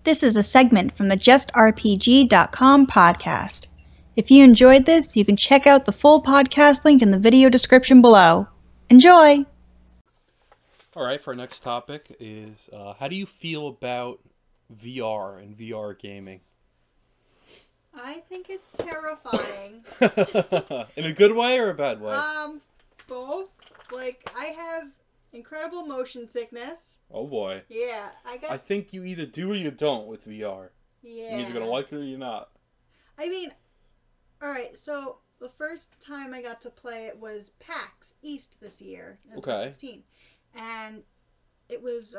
This is a segment from the JustRPG.com podcast. If you enjoyed this, you can check out the full podcast link in the video description below. Enjoy! Alright, for our next topic is, how do you feel about VR and VR gaming? I think it's terrifying. In a good way or a bad way? Both. Like, I have incredible motion sickness. Oh boy. Yeah, I think you either do or you don't with VR. Yeah. You're either gonna like it or you're not. I mean, alright, so the first time I got to play it was PAX East this year. In 2016. And it was,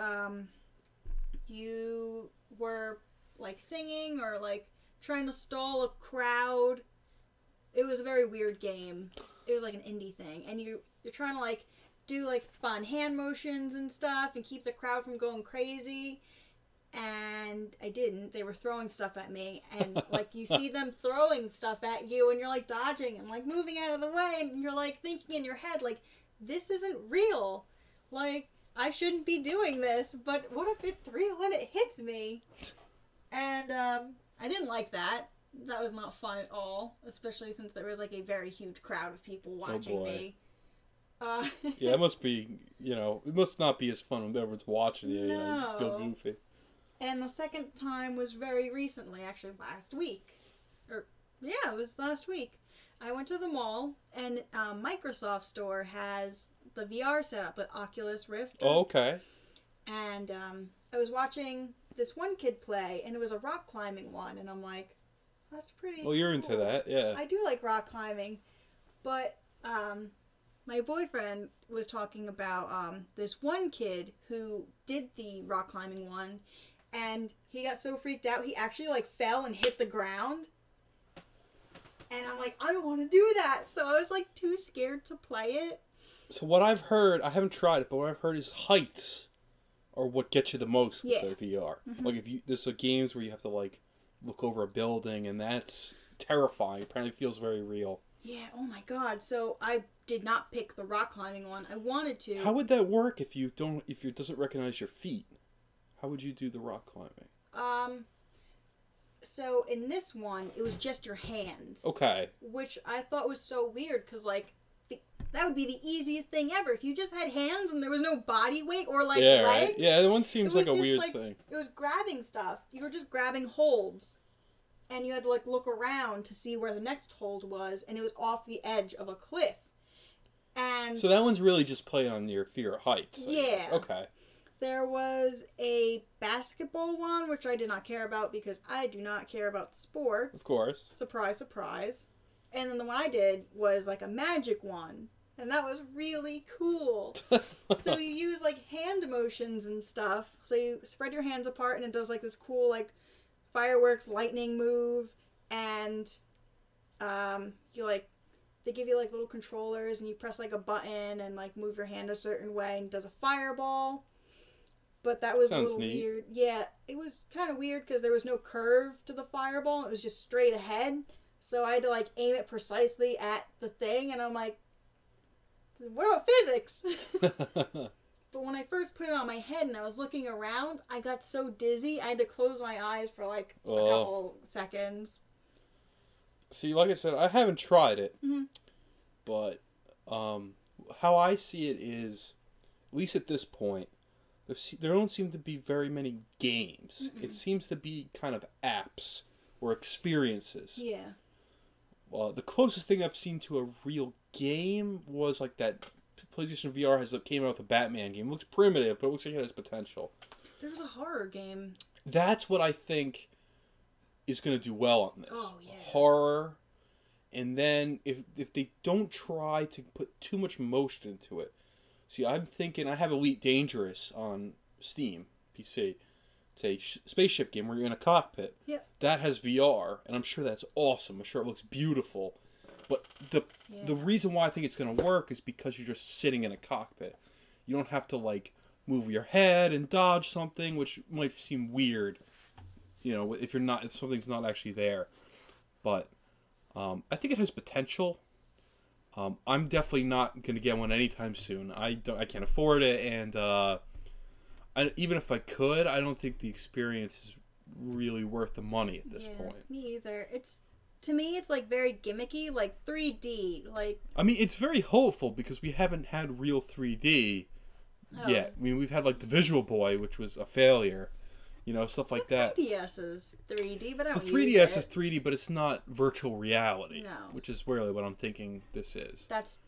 you were, like, singing or, like, trying to stall a crowd. It was a very weird game. It was like an indie thing. And you're trying to, like, do, like, fun hand motions and stuff and keep the crowd from going crazy. And I didn't. They were throwing stuff at me. And, like, you see them throwing stuff at you and you're, like, dodging and, like, moving out of the way. And you're, like, thinking in your head, like, this isn't real. Like, I shouldn't be doing this. But what if it's real when it hits me? And, I didn't like that. That was not fun at all, especially since there was like a very huge crowd of people watching me. Yeah, it must be, it must not be as fun when everyone's watching you. No. You feel goofy. And the second time was very recently, actually last week. It was last week. I went to the mall, and Microsoft Store has the VR setup with Oculus Rift. Oh, okay. And I was watching this one kid play, and it was a rock climbing one, and I'm like, that's pretty Well, you're cool. into that, yeah. I do like rock climbing, but my boyfriend was talking about this one kid who did the rock climbing one, and he got so freaked out, he actually like fell and hit the ground, and I'm like, I don't want to do that, so I was like too scared to play it. So what I've heard, I haven't tried it, but what I've heard is heights are what gets you the most with the VR. Mm-hmm. Like, there's games where you have to, like, look over a building, and that's terrifying. Apparently it feels very real. Yeah, oh my god. So I did not pick the rock climbing one. I wanted to. How would that work if it doesn't recognize your feet? How would you do the rock climbing? So in this one, it was just your hands. Okay. Which I thought was so weird, because, like, that would be the easiest thing ever. If you just had hands and there was no body weight or, like, legs. Right. Yeah, that one seems like a weird thing. It was grabbing stuff. You were just grabbing holds. And you had to, like, look around to see where the next hold was. And it was off the edge of a cliff. And so that one's really just playing on your fear of heights. Yeah. Okay. There was a basketball one, which I did not care about because I do not care about sports. Of course. Surprise, surprise. And then the one I did was, like, a magic one. And that was really cool. So you use, like, hand motions and stuff. So you spread your hands apart and it does, like, this cool, like, fireworks lightning move. And you, like, they give you, like, little controllers and you press, like, a button and, like, move your hand a certain way and it does a fireball. But that was a little weird. Yeah, it was kind of weird because there was no curve to the fireball. It was just straight ahead. So I had to, like, aim it precisely at the thing. And I'm like, what about physics? But when I first put it on my head and I was looking around, I got so dizzy, I had to close my eyes for, like, a couple seconds. See, like I said, I haven't tried it. Mm-hmm. But how I see it is, at least at this point, there don't seem to be very many games. Mm-mm. It seems to be kind of apps or experiences. Yeah. The closest thing I've seen to a real game was like that PlayStation VR came out with a Batman game. It looks primitive, but it looks like it has potential. There was a horror game. That's what I think is going to do well on this. Oh, yeah. Horror. And then if they don't try to put too much motion into it. See, I'm thinking, I have Elite Dangerous on Steam, PC. It's a spaceship game where you're in a cockpit. Yep. That has VR, and I'm sure that's awesome. I'm sure it looks beautiful. But the reason why I think it's going to work is because you're just sitting in a cockpit. You don't have to, like, move your head and dodge something, which might seem weird, if something's not actually there. But I think it has potential. I'm definitely not going to get one anytime soon. I can't afford it, and even if I could, I don't think the experience really worth the money at this point. Me either. To me, it's like very gimmicky, like 3D. Like, I mean, it's very hopeful because we haven't had real 3D yet. I mean, we've had like the Visual Boy, which was a failure, you know, stuff like that. The 3DS is 3D, but I don't The use 3DS it. is 3D, but it's not virtual reality. No. Which is really what I'm thinking this is. That's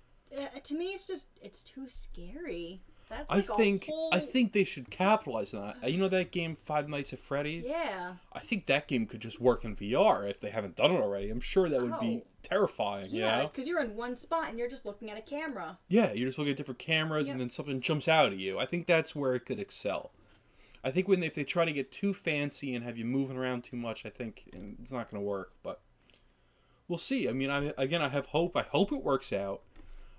to me. It's too scary. That's I like think a whole... I think they should capitalize on that. You know that game Five Nights at Freddy's? Yeah. I think that game could just work in VR if they haven't done it already. I'm sure that would be terrifying. Yeah, you because you're in one spot and you're just looking at a camera. Yeah, you're just looking at different cameras and then something jumps out at you. I think that's where it could excel. I think if they try to get too fancy and have you moving around too much, I think it's not going to work. But we'll see. I mean, I have hope. I hope it works out.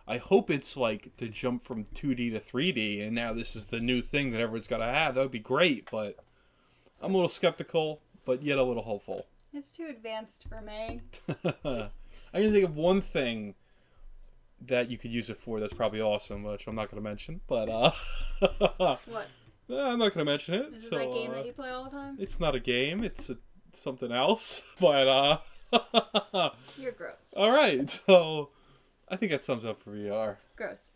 I hope it's like the jump from 2D to 3D, and now this is the new thing that everyone's got to have. That would be great, but I'm a little skeptical, but yet a little hopeful. It's too advanced for me. I can think of one thing that you could use it for that's probably awesome, which I'm not going to mention, but What? I'm not going to mention it. Is it that game that you play all the time? It's not a game. It's something else, but You're gross. All right, so I think that sums up for VR. Gross.